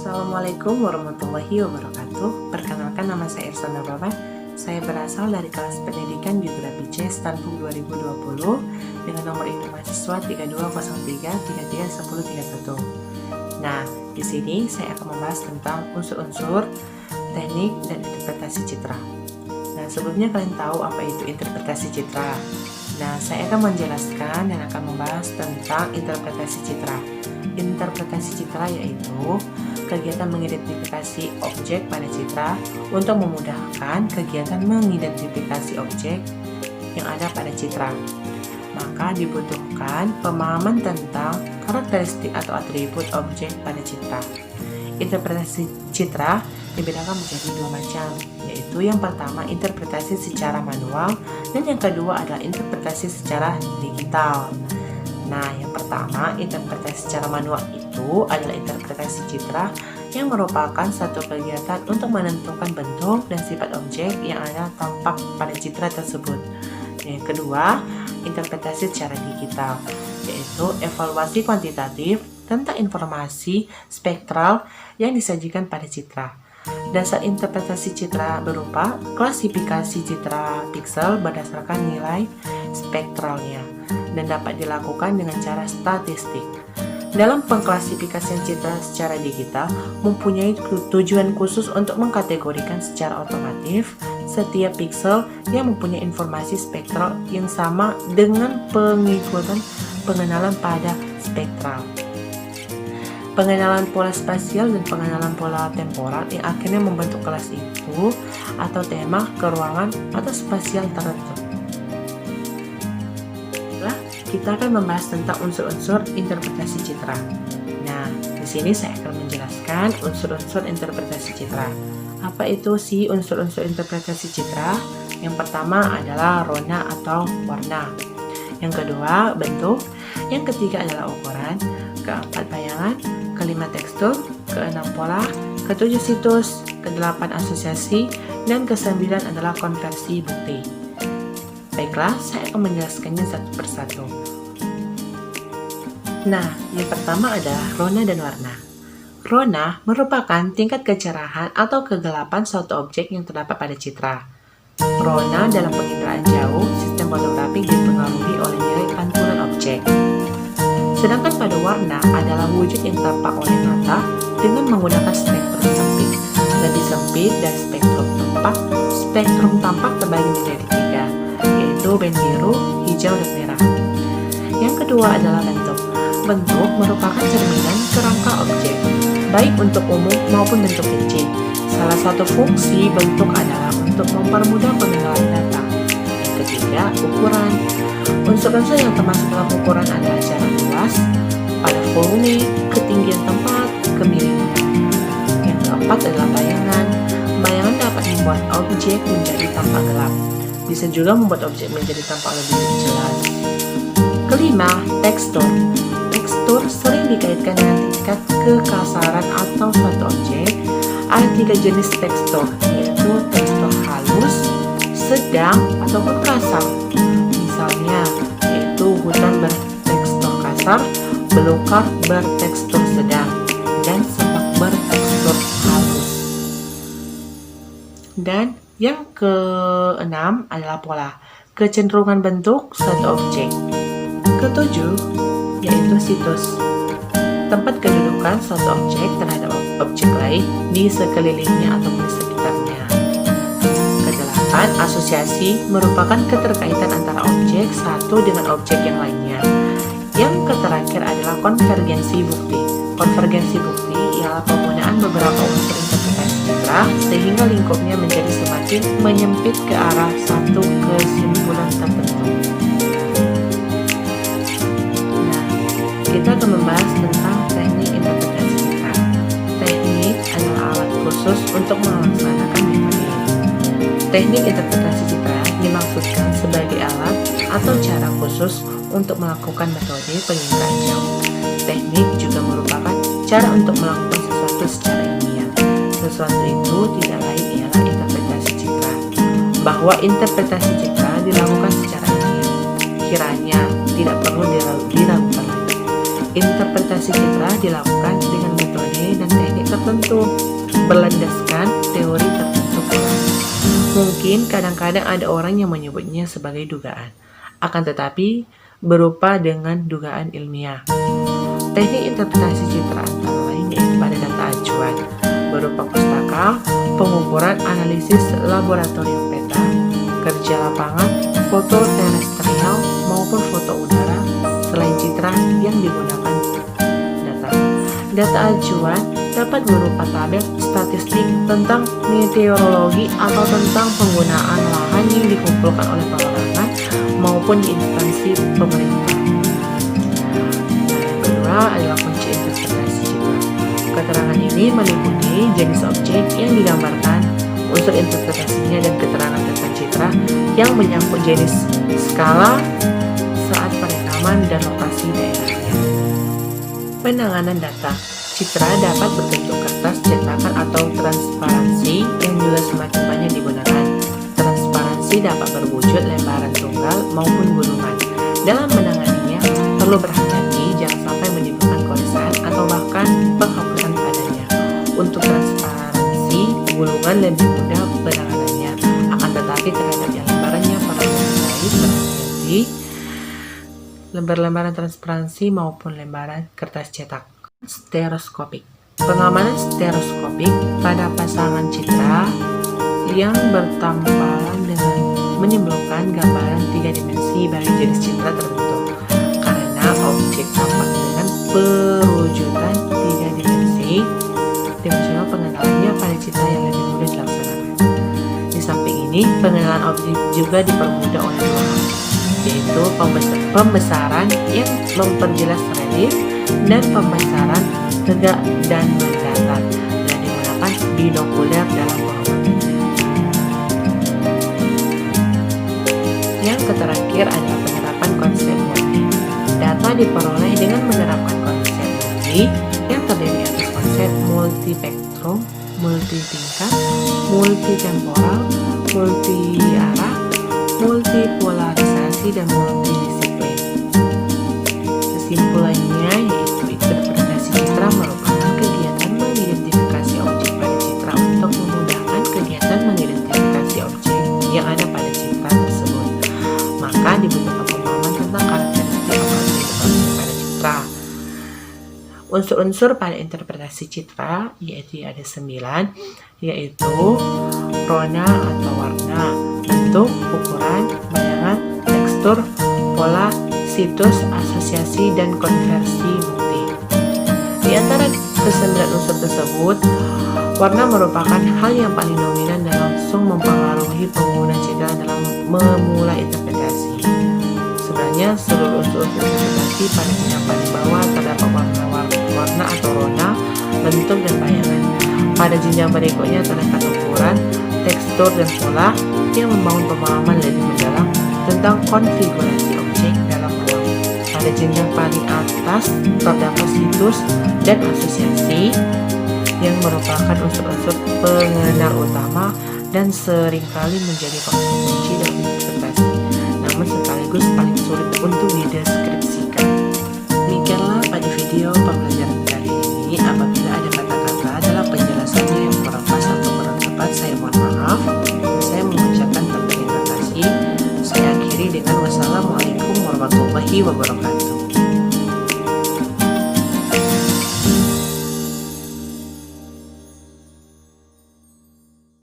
Assalamualaikum warahmatullahi wabarakatuh. Perkenalkan, nama saya Irsa Nababa. Saya berasal dari kelas pendidikan Biografi C Stanford 2020 dengan nomor induk mahasiswa 3203331031. Nah, di sini saya akan membahas tentang unsur-unsur teknik dan interpretasi citra. Nah, sebelumnya kalian tahu apa itu interpretasi citra? Nah, saya akan menjelaskan dan akan membahas tentang interpretasi citra. Interpretasi citra yaitu kegiatan mengidentifikasi objek pada citra untuk memudahkan kegiatan mengidentifikasi objek yang ada pada citra. Maka dibutuhkan pemahaman tentang karakteristik atau atribut objek pada citra. Interpretasi citra dibedakan menjadi dua macam, yaitu yang pertama interpretasi secara manual dan yang kedua adalah interpretasi secara digital. Nah, yang pertama, interpretasi secara manual itu adalah interpretasi citra yang merupakan satu kegiatan untuk menentukan bentuk dan sifat objek yang ada tampak pada citra tersebut. Yang kedua, interpretasi secara digital, yaitu evaluasi kuantitatif tentang informasi spektral yang disajikan pada citra. Dasar interpretasi citra berupa klasifikasi citra piksel berdasarkan nilai spektralnya dan dapat dilakukan dengan cara statistik. Dalam pengklasifikasian citra secara digital mempunyai tujuan khusus untuk mengkategorikan secara otomatis setiap piksel yang mempunyai informasi spektral yang sama dengan pengikutan pengenalan pada spektral, pengenalan pola spasial dan pengenalan pola temporal yang akhirnya membentuk kelas itu atau tema ke ruangan atau spasial tertentu. Kita akan membahas tentang unsur-unsur interpretasi citra. Nah, di sini saya akan menjelaskan unsur-unsur interpretasi citra. Apa itu sih unsur-unsur interpretasi citra? Yang pertama adalah rona atau warna. Yang kedua, bentuk. Yang ketiga adalah ukuran. Keempat, bayangan. Kelima, tekstur. Keenam, pola. Ketujuh, situs. Kedelapan, asosiasi. Dan kesembilan adalah konversi bukti. Baiklah, saya akan menjelaskannya satu persatu. Nah, yang pertama adalah rona dan warna. Rona merupakan tingkat kecerahan atau kegelapan suatu objek yang terdapat pada citra. Rona dalam penginderaan jauh, sistem fotografik dipengaruhi oleh nilai pantulan objek. Sedangkan pada warna adalah wujud yang tampak oleh mata dengan menggunakan spektrum sempit. Lebih sempit dari spektrum tampak terbagi menjadi tiga, yaitu band biru, hijau, dan merah. Yang kedua adalah bentuk. Bentuk merupakan cerminan kerangka objek, baik untuk umum maupun bentuk kecil. Salah satu fungsi bentuk adalah untuk mempermudah pengenalan data. Yang ketiga, ukuran. Unsur-unsur yang termasuk dalam ukuran adalah jarak luas, pada volume, ketinggian tempat, kemiringan. Yang keempat adalah bayangan. Bayangan dapat membuat objek menjadi tampak gelap. Bisa juga membuat objek menjadi tampak lebih jelas. Kelima, tekstur. Tekstur sering dikaitkan dengan tingkat kekasaran atau suatu objek. Ada tiga jenis tekstur, yaitu tekstur halus, sedang, ataupun kasar. Misalnya, yaitu hutan bertekstur kasar, belukar bertekstur sedang, dan semak bertekstur halus. Dan yang keenam adalah pola, kecenderungan bentuk suatu objek. Ketujuh, yaitu situs, tempat kedudukan suatu objek terhadap objek lain di sekelilingnya atau di sekitarnya. Kedelapan, asosiasi merupakan keterkaitan antara objek satu dengan objek yang lainnya. Yang terakhir adalah konvergensi bukti. Konvergensi bukti ialah penggunaan beberapa unsur interpretasi citra sehingga lingkupnya menjadi semakin menyempit ke arah satu kesimpulan tertentu. Kita akan membahas tentang teknik interpretasi citra. Teknik adalah alat khusus untuk melaksanakan metode. Teknik interpretasi citra dimaksudkan sebagai alat atau cara khusus untuk melakukan metode penginderaan jauh. Teknik juga merupakan cara untuk melakukan sesuatu secara ilmiah. Sesuatu itu tidak lain ialah interpretasi citra. Bahwa interpretasi citra dilakukan secara ilmiah, kiranya tidak perlu diragukan lagi. Interpretasi citra dilakukan dengan metode dan teknik tertentu, berlandaskan teori tertentu pula. Mungkin kadang-kadang ada orang yang menyebutnya sebagai dugaan, akan tetapi berupa dengan dugaan ilmiah. Teknik interpretasi citra antara lain yaitu pada data acuan berupa pustaka, pengukuran analisis laboratorium peta, kerja lapangan, foto terestrial maupun foto udara, selain citra yang digunakan data. Data acuan dapat berupa tabel statistik tentang meteorologi atau tentang penggunaan lahan yang dikumpulkan oleh perorangan maupun di instansi pemerintah. Yang kedua adalah kunci interpretasi citra. Keterangan ini meliputi jenis objek yang digambarkan, unsur interpretasinya dan keterangan tentang citra yang menyangkut jenis, skala, saat perekaman, dan lokasi daerahnya. Penanganan data. Citra dapat berbentuk kertas cetakan atau transparansi yang juga semakin banyak digunakan. Transparansi dapat berwujud lembaran tunggal maupun gulungan. Dalam menanganinya, perlu berhati-hati jangan sampai menimbulkan keresahan atau bahkan penghapusan padanya. Untuk transparansi, gulungan lebih mudah penanganannya, akan tetapi terhadap yang lembarannya perlu berhati-hati. Lembaran transparansi maupun lembaran kertas cetak. Stereoskopik. Pengamanan stereoskopik pada pasangan citra yang bertampilan dengan menimbulkan gambaran 3 dimensi bagi jenis citra tertentu. Karena objek tampak dengan perwujudan 3 dimensi, dimensional pengenalannya pada citra yang lebih mudah dilaksanakan. Di samping ini, pengenalan objek juga dipermudah oleh dua hal, yaitu pembesaran yang memperjelas relief dan pembesaran tegak dan mendatar dan digunakan binokuler dalam pengamatan. Yang terakhir adalah penerapan konsep multi. Data diperoleh dengan menerapkan konsep multi yang terdiri atas konsep multispektrum, multitingkat, multitemporal, multi-arah, multipolarisasi, dan multidisiplin. Kesimpulannya yaitu interpretasi citra merupakan kegiatan mengidentifikasi objek pada citra untuk memudahkan kegiatan mengidentifikasi objek yang ada pada citra tersebut. Maka dibutuhkan pemahaman tentang karakteristik objek pada citra. Unsur-unsur pada interpretasi citra yaitu ada 9, yaitu rona atau warna, bentuk, ukuran, bayangan, tekstur, pola, situs, asosiasi, dan konversi multi. Di antara ke-9 unsur tersebut, warna merupakan hal yang paling dominan dan langsung mempengaruhi pengguna citra dalam memulai interpretasi. Sebenarnya seluruh unsur interpretasi pada jenjang paling bawah terdapat warna atau rona, bentuk, dan bayangan. Pada jenjang berikutnya terdapat ukuran, tekstur, dan pola yang membangun pemahaman lebih mendalam tentang konfigurasi objek dalam ruang. Pada jenjang paling atas terdapat situs dan asosiasi yang merupakan unsur-unsur pengenal utama dan seringkali menjadi faktor kunci dalam interpretasi, namun sekaligus paling sulit untuk dideskripsikan. Demikianlah pada video pembelajaran kali ini. Apabila ada kata-kata dalam penjelasannya yang kurang pas atau kurang tepat, saya mohon maaf. Saya mengucapkan terima kasih. Saya akhiri dengan wassalamualaikum warahmatullahi wabarakatuh.